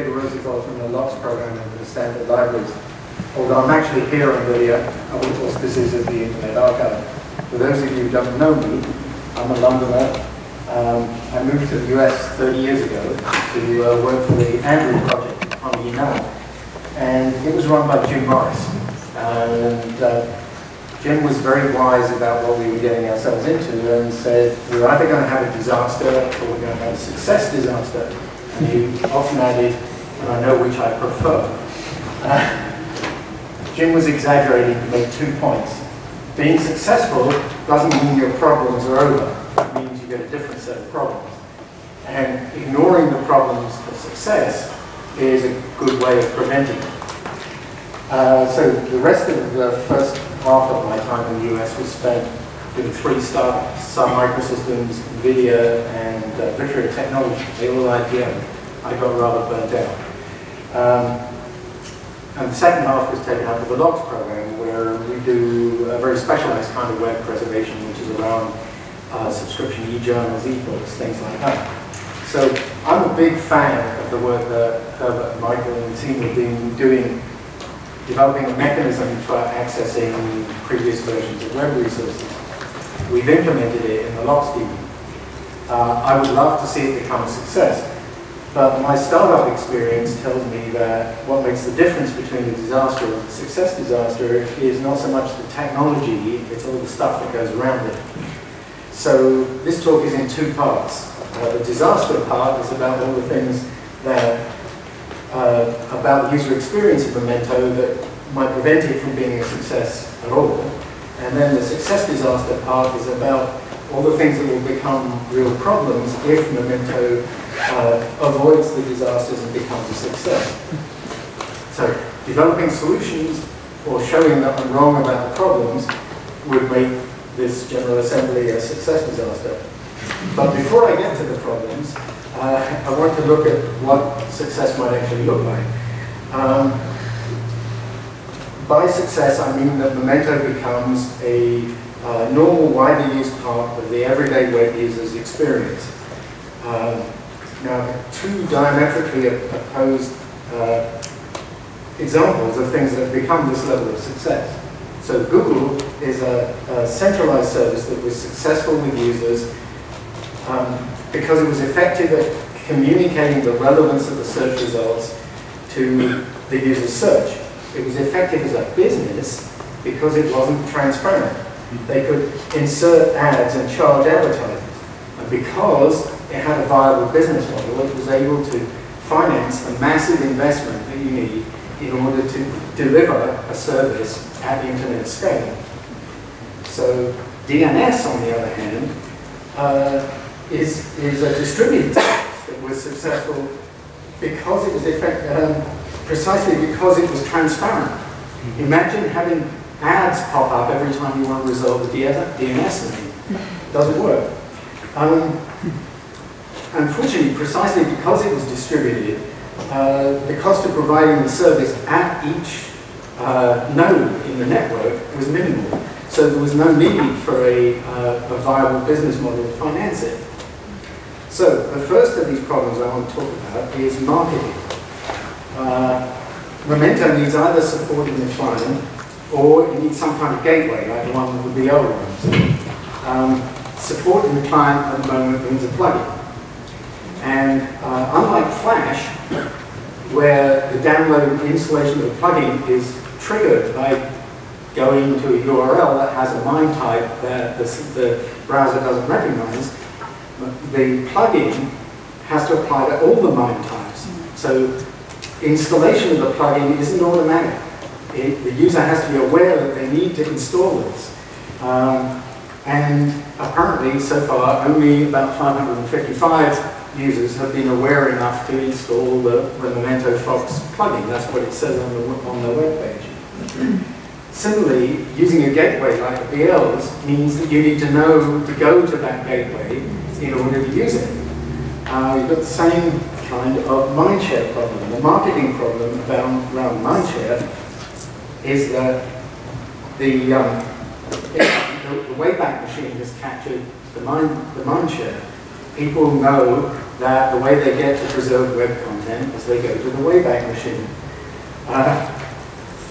located Rosenthal from the LOX program and the standard libraries. Although I'm actually here on the auspices of the Internet Archive. For those of you who don't know me, I'm a Londoner. I moved to the US 30 years ago to work for the Andrew Project on the ENAM. And it was run by Jim Morris. And Jim was very wise about what we were getting ourselves into and said, we're either going to have a disaster or we're going to have a success disaster. And he often added, and I know which I prefer. Jim was exaggerating to make 2 points. Being successful doesn't mean your problems are over. It means you get a different set of problems. And ignoring the problems of success is a good way of preventing it. So the rest of the first half of my time in the US was spent with 3 startups, Sun Microsystems, NVIDIA, and Vurnik Technology. They all IPO. I got rather burnt out. And the second half was taken up with the LOX program, where we do a very specialized kind of web preservation, which is around subscription e-journals, e-books, things like that. So I'm a big fan of the work that Herbert, Michael, and the team have been doing, developing a mechanism for accessing previous versions of web resources. We've implemented it in the LOX team. I would love to see it become a success, but my startup experience tells me that what makes the difference between a disaster and a success disaster is not so much the technology, it's all the stuff that goes around it. So this talk is in 2 parts. The disaster part is about all the things that about the user experience of Memento that might prevent it from being a success at all. And then the success disaster part is about all the things that will become real problems if Memento avoids the disasters and becomes a success. So developing solutions or showing that I'm wrong about the problems would make this General Assembly a success disaster. But before I get to the problems, I want to look at what success might actually look like. By success, I mean that Memento becomes a normal, widely used part of the everyday web user's experience. Now, 2 diametrically opposed examples of things that have become this level of success. So Google is a centralized service that was successful with users because it was effective at communicating the relevance of the search results to the user's search. It was effective as a business because it wasn't transparent. They could insert ads and charge advertisers. And because it had a viable business model, it was able to finance the massive investment that you need in order to deliver a service at the internet scale. So DNS, on the other hand, is a distributed service that was successful because it was precisely because it was transparent. Imagine having ads pop up every time you want to resolve a DNS name. It doesn't work. Unfortunately, precisely because it was distributed, the cost of providing the service at each node in the network was minimal. So there was no need for a viable business model to finance it. So the first of these problems I want to talk about is marketing. Memento needs either support in the client or it needs some kind of gateway, like the one that the BL runs. Support in the client at the moment means a plugin. And unlike Flash, where the download and installation of the plugin is triggered by going to a URL that has a MIME type that the browser doesn't recognize, the plugin has to apply to all the MIME types. So installation of the plugin isn't automatic. The user has to be aware that they need to install this. And apparently, so far, only about 555 users have been aware enough to install the Memento Fox plugin. That's what it says on the web page. Similarly, using a gateway like the BLs means that you need to know to go to that gateway in order to use it. You've got the same kind of mindshare problem. The marketing problem around mindshare is that the Wayback Machine has captured the mindshare people know that the way they get to preserve web content is they go to the Wayback Machine.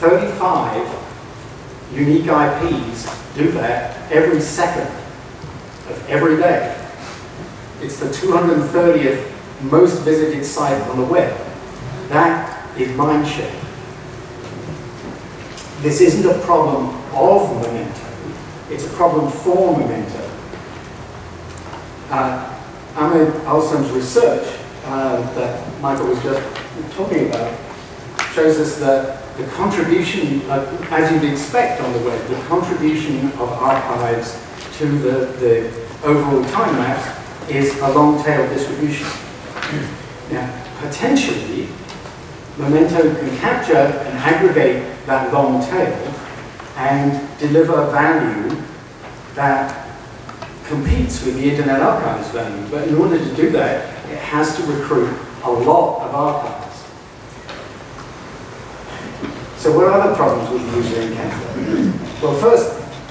35 unique IPs do that every second of every day. It's the 230th most visited site on the web. That is mindshare. This isn't a problem of Memento, it's a problem for Memento. Ahmed Alsom's research that Michael was just talking about shows us that the contribution, as you'd expect on the web, the contribution of archives to the overall time lapse is a long tail distribution. Now, potentially, Memento can capture and aggregate that long tail and deliver value that competes with the Internet Archive's value. But in order to do that, it has to recruit a lot of archives. So what other problems will the user encounter? Well, first,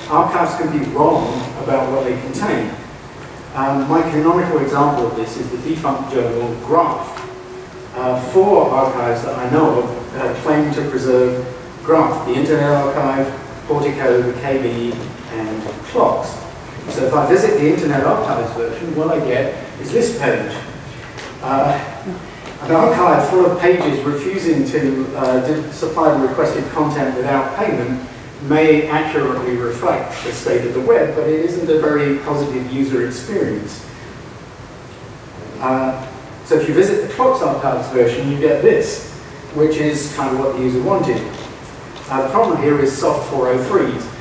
archives can be wrong about what they contain. My canonical example of this is the defunct journal Graph. 4 archives that I know of claim to preserve Graph: the Internet Archive, Portico, the KB, and Clocks. So if I visit the Internet Archive's version, what I get is this page. An archive full of pages refusing to supply the requested content without payment may accurately reflect the state of the web, but it isn't a very positive user experience. So if you visit the Clocks Archives version, you get this, which is kind of what the user wanted. The problem here is soft 403s.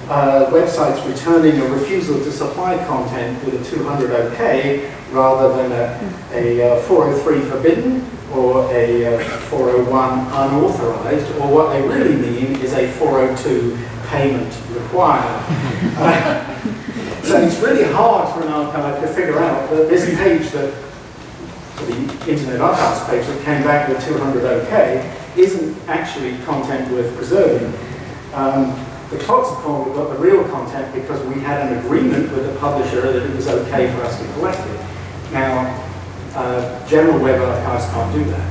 Websites returning a refusal to supply content with a 200 OK rather than a 403 forbidden or a 401 unauthorized, or what they really mean is a 402 payment required. So it's really hard for an archive to figure out that this page that, the Internet Archives page that came back with 200 OK, isn't actually content worth preserving. The Clocks have called it the real content because we had an agreement with the publisher that it was okay for us to collect it. Now, general web archives can't do that.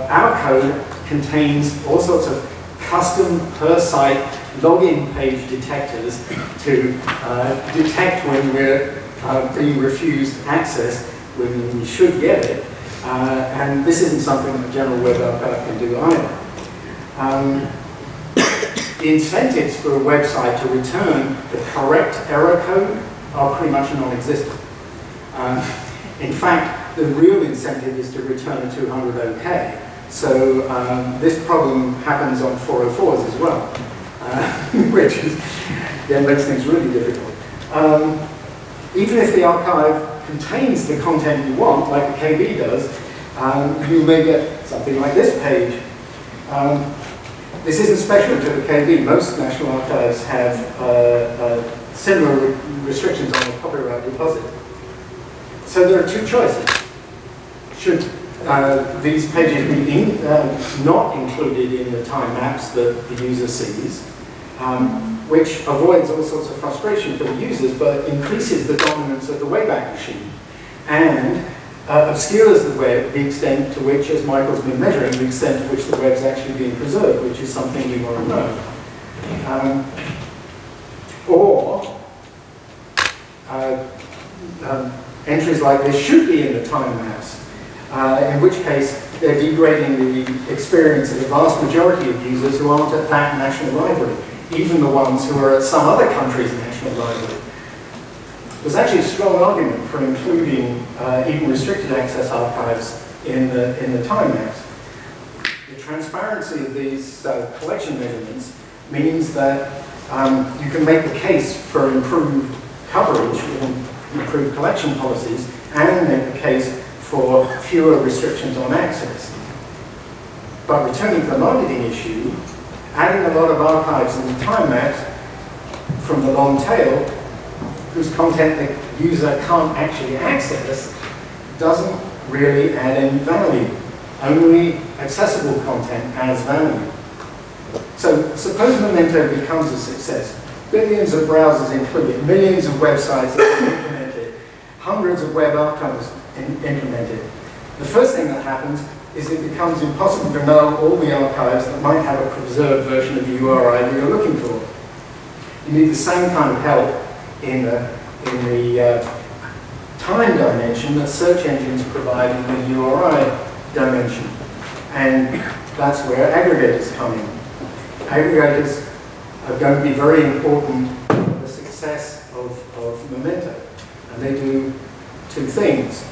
Our code contains all sorts of custom per-site login page detectors to detect when we're being refused access when we should get it. And this isn't something that general web archive can do either. The incentives for a website to return the correct error code are pretty much non-existent. In fact, the real incentive is to return a 200 OK. So this problem happens on 404s as well, which is, makes things really difficult. Even if the archive contains the content you want, like the KB does, you may get something like this page. This isn't special to the KB. Most national archives have similar restrictions on the copyright deposit. So there are 2 choices. Should these pages be not included in the time maps that the user sees, which avoids all sorts of frustration for the users, but increases the dominance of the Wayback Machine, and obscures the web, the extent to which, as Michael's been measuring, the extent to which the web's actually being preserved, which is something we want to know. Entries like this should be in the time maps, in which case they're degrading the experience of the vast majority of users who aren't at that national library, even the ones who are at some other country's national library. There's actually a strong argument for including even restricted access archives in the time maps. The transparency of these collection measurements means that you can make the case for improved coverage and improved collection policies, and make the case for fewer restrictions on access. But returning to the marketing issue, adding a lot of archives in the time maps from the long tail, whose content the user can't actually access, doesn't really add any value. Only accessible content adds value. So suppose Memento becomes a success. billions of browsers included, millions of websites that are implemented, hundreds of web archives implemented, the first thing that happens is it becomes impossible to know all the archives that might have a preserved version of the URI that you're looking for. You need the same kind of help in the time dimension that search engines provide in the URI dimension. And that's where aggregators come in. Aggregators are going to be very important for the success of Memento. And they do two things.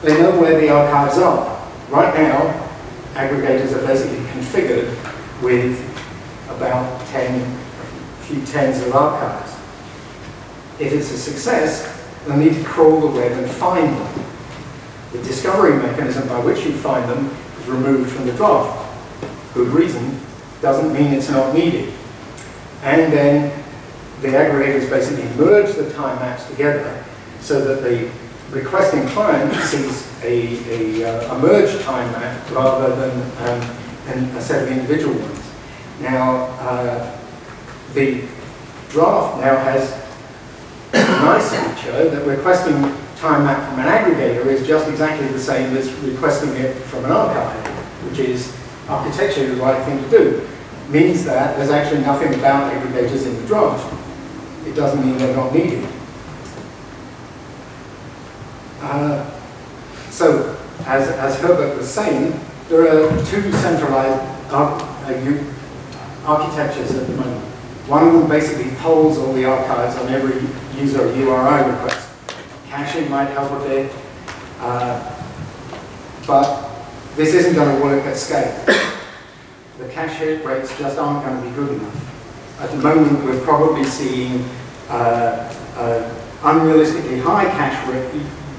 They know where the archives are. Right now, aggregators are basically configured with about a few tens of archives. If it's a success, they'll need to crawl the web and find them. The discovery mechanism by which you find them is removed from the draft. Good reason, doesn't mean it's not needed. And then the aggregators basically merge the time maps together so that the requesting client sees a merged time map rather than a set of individual ones. Now, the draft now has a nice feature that requesting time map from an aggregator is just exactly the same as requesting it from an archive, which is architecturally the right thing to do. Means that there's actually nothing about aggregators in the draft. It doesn't mean they're not needed. So, as Herbert was saying, there are two centralized architectures at the moment. One of them basically holds all the archives on every user URI request. Caching might help a bit, but this isn't going to work at scale. The cache hit rates just aren't going to be good enough. At the moment, we're probably seeing unrealistically high cache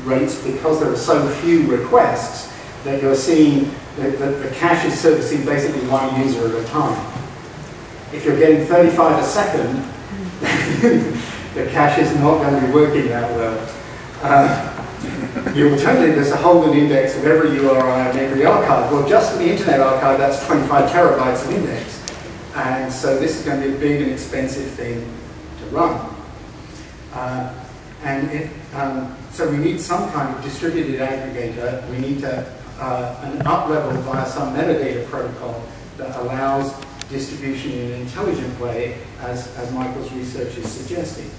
rates because there are so few requests that you're seeing that the cache is servicing basically one user at a time. If you're getting 35 a second, the cache is not going to be working that well. The alternative is to hold an index of every URI and every archive. Well, just for the Internet Archive, that's 25 terabytes of index. And so this is going to be a big and expensive thing to run. So we need some kind of distributed aggregator. We need an up-level via some metadata protocol that allows distribution in an intelligent way, as Michael's research is suggesting.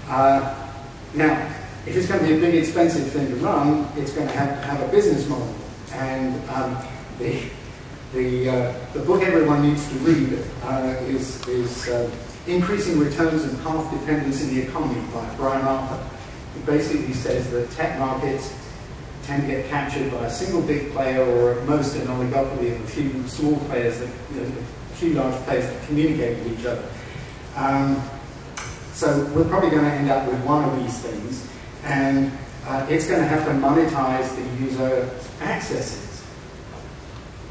Now, if it's going to be a big, expensive thing to run, it's going to have a business model. And the book everyone needs to read is Increasing Returns and Path Dependence in the Economy by Brian Arthur. It basically says that tech markets tend to get captured by a single big player, or at most an oligopoly of a few small players, a few large players that communicate with each other. So we're probably going to end up with one of these things, and it's going to have to monetize the user accesses.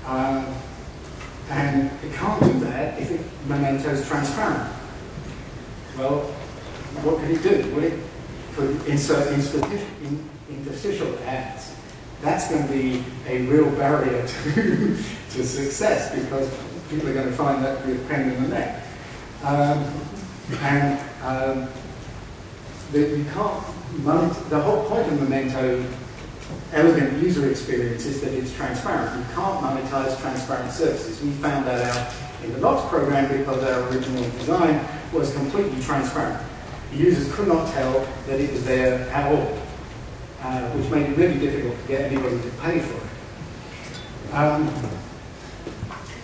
And it can't do that if Memento is transparent. Well, what could it do? Well, it could insert interstitial ads. That's going to be a real barrier to success, because people are going to find that to be a pain in the neck. You can't the whole point of Memento elegant user experience is that it's transparent. You can't monetize transparent services. We found that out in the LOX program because our original design was completely transparent. The users could not tell that it was there at all, which made it really difficult to get anybody to pay for it.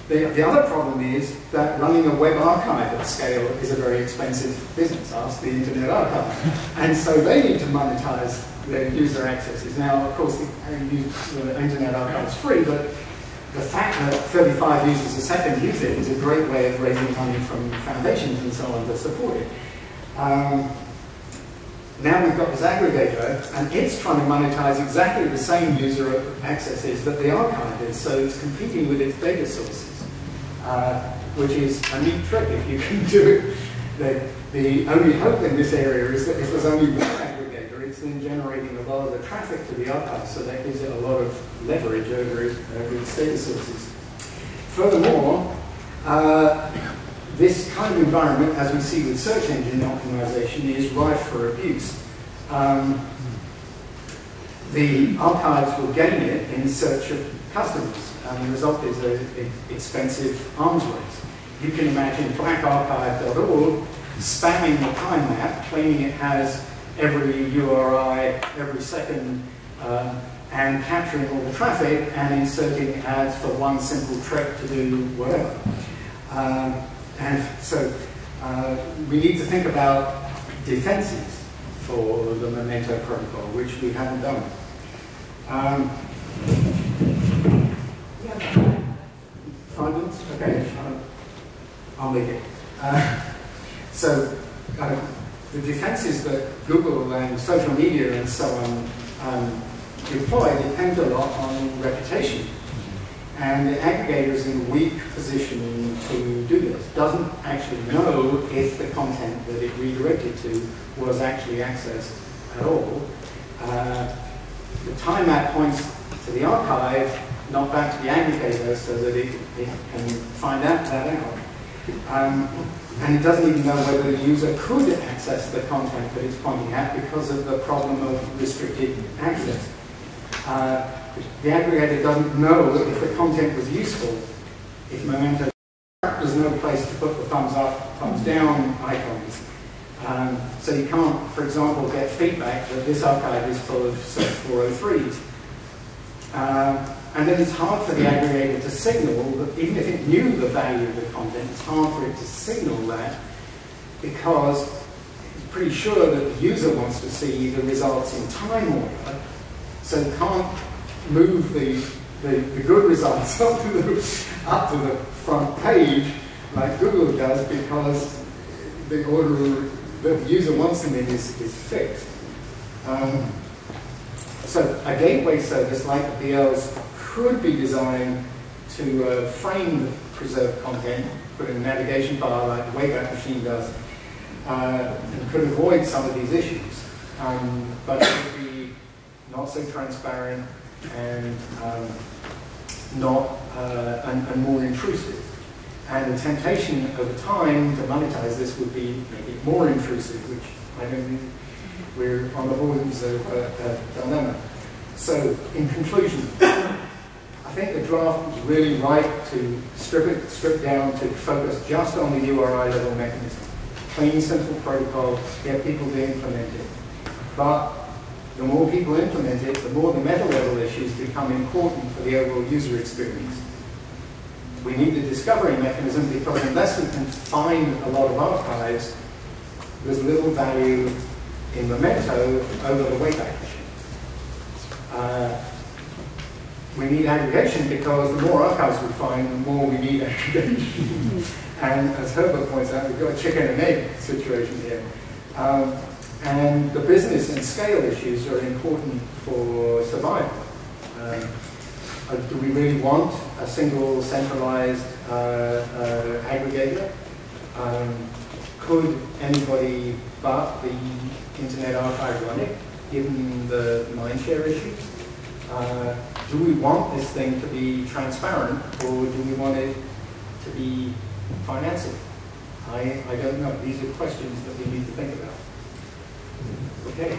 The other problem is that running a web archive at scale is a very expensive business. Ask the Internet Archive. And so they need to monetize their user accesses. Now, of course, the Internet Archive is free, but the fact that 35 users a second use it is a great way of raising money from foundations and so on to support it. Now we've got this aggregator, and it's trying to monetize exactly the same user accesses that the archive is, so it's competing with its data sources, which is a neat trick if you can do it. The only hope in this area is that if there's only one aggregator, it's then generating a lot of the traffic to the archive, so that gives it a lot of leverage over its data sources. Furthermore, This kind of environment, as we see with search engine optimization, is rife for abuse. The archives will gain it in search of customers, and the result is an expensive arms race. You can imagine blackarchive.org spamming the time map, claiming it has every URI every second, and capturing all the traffic and inserting ads for one simple trick to do whatever. And so we need to think about defenses for the Memento protocol, which we haven't done. Yeah. 5 minutes? Okay, I'll make it. So the defenses that Google and social media and so on deploy depend a lot on reputation. And the aggregator is in a weak position to do this. Doesn't actually know if the content that it redirected to was actually accessed at all. The time map points to the archive, not back to the aggregator, so that it can find that out. And it doesn't even know whether the user could access the content that it's pointing at because of the problem of restricted access. The aggregator doesn't know if the content was useful. If Memento, there's no place to put the thumbs up, thumbs down icons. So you can't, for example, get feedback that this archive is full of search 403s. And then it's hard for the aggregator to signal that even if it knew the value of the content, it's hard for it to signal that because it's pretty sure that the user wants to see the results in time order. So you can't move the good results up to the front page like Google does because the order that the user wants them in is fixed. So a gateway service like BL's could be designed to frame the preserved content, put in a navigation bar like the Wayback Machine does, and could avoid some of these issues. But it would be not so transparent and and more intrusive. And the temptation over time to monetize this would be make it more intrusive, which I don't think we're on the borders of a dilemma. So, in conclusion, I think the draft was really right to strip down to focus just on the URI level mechanism. Clean, simple protocol, get people to implement it. But the more people implement it, the more the meta-level issues become important for the overall user experience. We need the discovery mechanism because unless we can find a lot of archives, there's little value in Memento over the Wayback Machine. We need aggregation because the more archives we find, the more we need aggregation. And as Herbert points out, we've got a chicken and egg situation here. And the business and scale issues are important for survival. Do we really want a single centralized aggregator? Could anybody but the Internet Archive run it, given the mindshare issues? Do we want this thing to be transparent, or do we want it to be financeable? I don't know. These are questions that we need to think about. Okay.